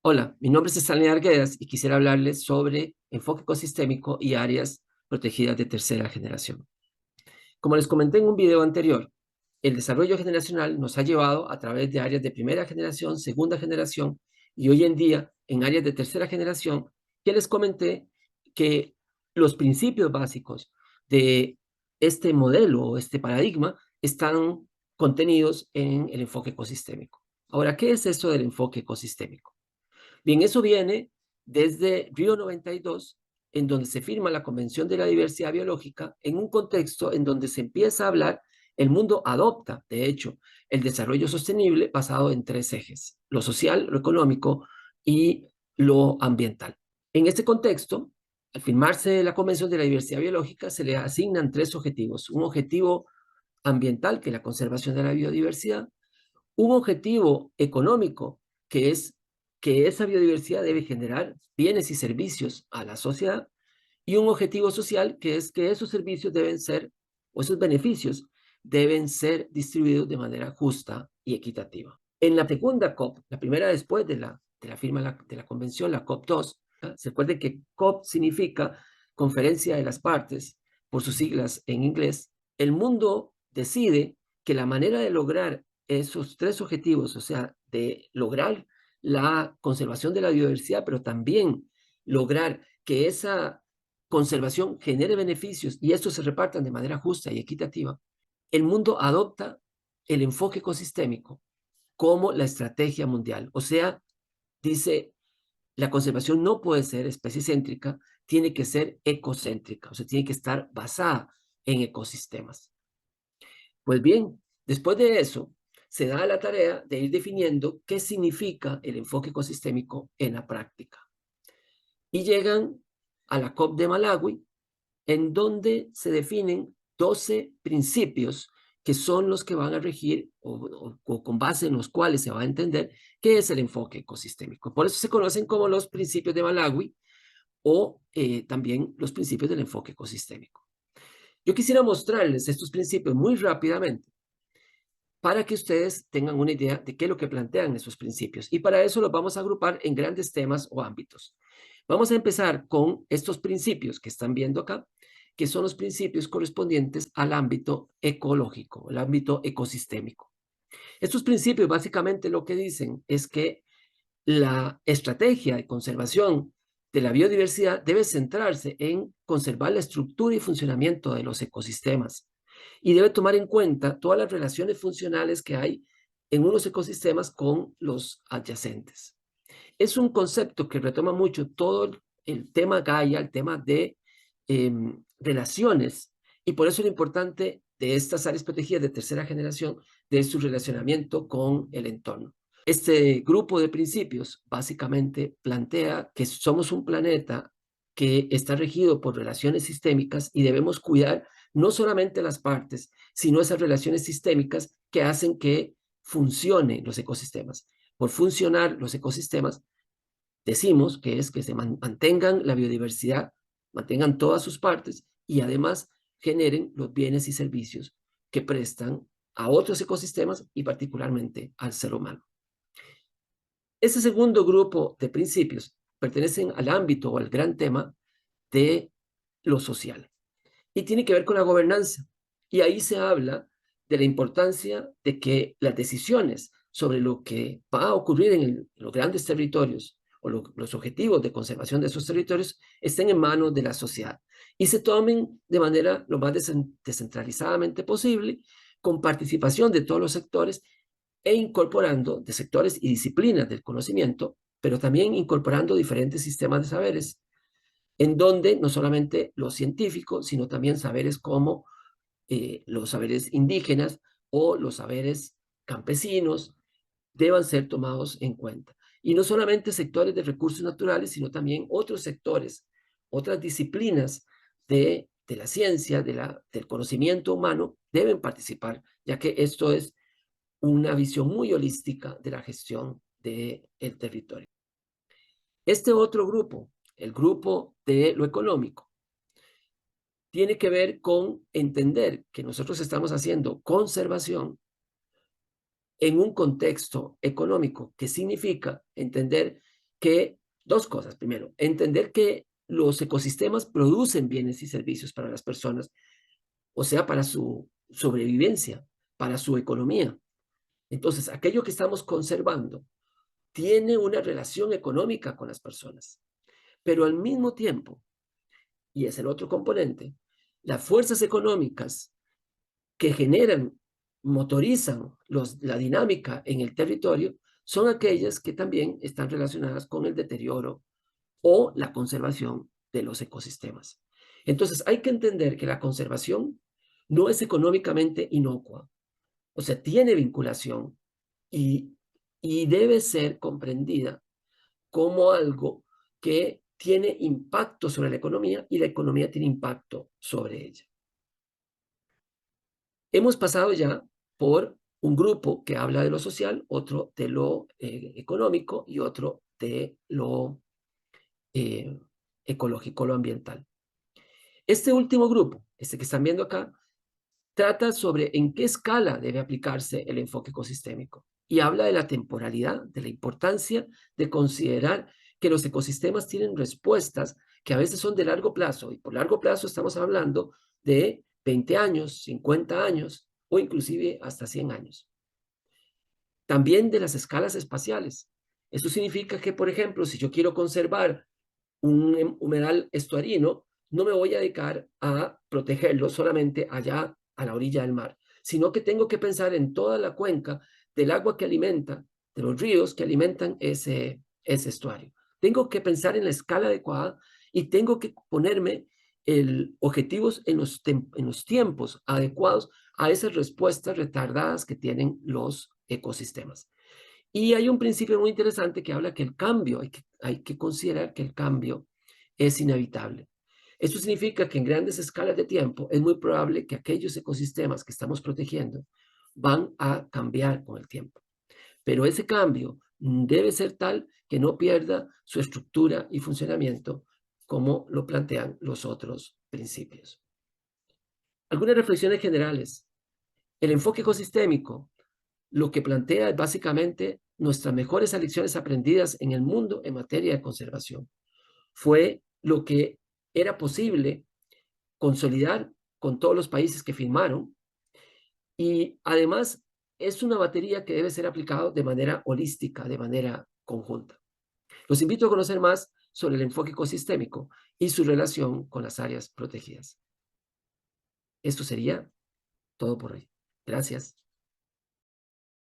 Hola, mi nombre es Stanley Arguedas y quisiera hablarles sobre enfoque ecosistémico y áreas protegidas de tercera generación. Como les comenté en un video anterior, el desarrollo generacional nos ha llevado a través de áreas de primera generación, segunda generación y hoy en día en áreas de tercera generación, que les comenté que los principios básicos de este modelo o este paradigma están contenidos en el enfoque ecosistémico. Ahora, ¿qué es esto del enfoque ecosistémico? Bien, eso viene desde Río 92, en donde se firma la Convención de la Diversidad Biológica, en un contexto en donde se empieza a hablar, el mundo adopta, de hecho, el desarrollo sostenible basado en tres ejes: lo social, lo económico y lo ambiental. En este contexto, al firmarse la Convención de la Diversidad Biológica, se le asignan tres objetivos: un objetivo ambiental, que es la conservación de la biodiversidad; un objetivo económico, que es que esa biodiversidad debe generar bienes y servicios a la sociedad; y un objetivo social, que es que esos servicios deben ser, o esos beneficios, deben ser distribuidos de manera justa y equitativa. En la segunda COP, la primera después de la firma de la convención, la COP2, se acuerden que COP significa Conferencia de las Partes, por sus siglas en inglés. El mundo decide que la manera de lograr esos tres objetivos, o sea, de lograr la conservación de la biodiversidad, pero también lograr que esa conservación genere beneficios y estos se repartan de manera justa y equitativa, el mundo adopta el enfoque ecosistémico como la estrategia mundial. O sea, dice, la conservación no puede ser especie-céntrica, tiene que ser ecocéntrica, o sea, tiene que estar basada en ecosistemas. Pues bien, después de eso, se da la tarea de ir definiendo qué significa el enfoque ecosistémico en la práctica. Y llegan a la COP de Malawi, en donde se definen 12 principios que son los que van a regir o con base en los cuales se va a entender qué es el enfoque ecosistémico. Por eso se conocen como los principios de Malawi o también los principios del enfoque ecosistémico. Yo quisiera mostrarles estos principios muy rápidamente para que ustedes tengan una idea de qué es lo que plantean esos principios. Y para eso los vamos a agrupar en grandes temas o ámbitos. Vamos a empezar con estos principios que están viendo acá, que son los principios correspondientes al ámbito ecológico, el ámbito ecosistémico. Estos principios básicamente lo que dicen es que la estrategia de conservación de la biodiversidad debe centrarse en conservar la estructura y funcionamiento de los ecosistemas y debe tomar en cuenta todas las relaciones funcionales que hay en unos ecosistemas con los adyacentes. Es un concepto que retoma mucho todo el tema Gaia, el tema de relaciones, y por eso lo importante de estas áreas protegidas de tercera generación, de su relacionamiento con el entorno. Este grupo de principios básicamente plantea que somos un planeta que está regido por relaciones sistémicas y debemos cuidar no solamente las partes, sino esas relaciones sistémicas que hacen que funcionen los ecosistemas. Por funcionar los ecosistemas, decimos que es que se mantengan la biodiversidad, mantengan todas sus partes y además generen los bienes y servicios que prestan a otros ecosistemas y particularmente al ser humano. Ese segundo grupo de principios pertenecen al ámbito o al gran tema de lo social y tiene que ver con la gobernanza. Y ahí se habla de la importancia de que las decisiones sobre lo que va a ocurrir en los grandes territorios o los objetivos de conservación de esos territorios estén en manos de la sociedad y se tomen de manera lo más descentralizadamente posible, con participación de todos los sectores e incorporando de sectores y disciplinas del conocimiento, pero también incorporando diferentes sistemas de saberes, en donde no solamente los científicos, sino también saberes como los saberes indígenas o los saberes campesinos deban ser tomados en cuenta. Y no solamente sectores de recursos naturales, sino también otros sectores, otras disciplinas de la ciencia, del conocimiento humano, deben participar, ya que esto es una visión muy holística de la gestión del territorio. Este otro grupo, el grupo de lo económico, tiene que ver con entender que nosotros estamos haciendo conservación en un contexto económico, que significa entender que dos cosas. Primero, entender que los ecosistemas producen bienes y servicios para las personas, o sea, para su sobrevivencia, para su economía. Entonces, aquello que estamos conservando tiene una relación económica con las personas, pero al mismo tiempo, y es el otro componente, las fuerzas económicas que generan, motorizan la dinámica en el territorio, son aquellas que también están relacionadas con el deterioro o la conservación de los ecosistemas. Entonces, hay que entender que la conservación no es económicamente inocua, o sea, tiene vinculación y, y debe ser comprendida como algo que tiene impacto sobre la economía y la economía tiene impacto sobre ella. Hemos pasado ya por un grupo que habla de lo social, otro de lo económico y otro de lo eh, ecológico, lo ambiental. Este último grupo, este que están viendo acá, trata sobre en qué escala debe aplicarse el enfoque ecosistémico y habla de la temporalidad, de la importancia de considerar que los ecosistemas tienen respuestas que a veces son de largo plazo, y por largo plazo estamos hablando de 20 años, 50 años o inclusive hasta 100 años. También de las escalas espaciales. Eso significa que, por ejemplo, si yo quiero conservar un humedal estuarino, no me voy a dedicar a protegerlo solamente allá a la orilla del mar, sino que tengo que pensar en toda la cuenca del agua que alimenta, de los ríos que alimentan ese estuario. Tengo que pensar en la escala adecuada y tengo que ponerme objetivos en los tiempos adecuados a esas respuestas retardadas que tienen los ecosistemas. Y hay un principio muy interesante que habla que el cambio, hay que considerar que el cambio es inevitable. Esto significa que en grandes escalas de tiempo es muy probable que aquellos ecosistemas que estamos protegiendo van a cambiar con el tiempo. Pero ese cambio debe ser tal que no pierda su estructura y funcionamiento como lo plantean los otros principios. Algunas reflexiones generales. El enfoque ecosistémico lo que plantea es básicamente nuestras mejores lecciones aprendidas en el mundo en materia de conservación. Fue lo que era posible consolidar con todos los países que firmaron y además es una batería que debe ser aplicada de manera holística, de manera conjunta. Los invito a conocer más sobre el enfoque ecosistémico y su relación con las áreas protegidas. Esto sería todo por hoy. Gracias.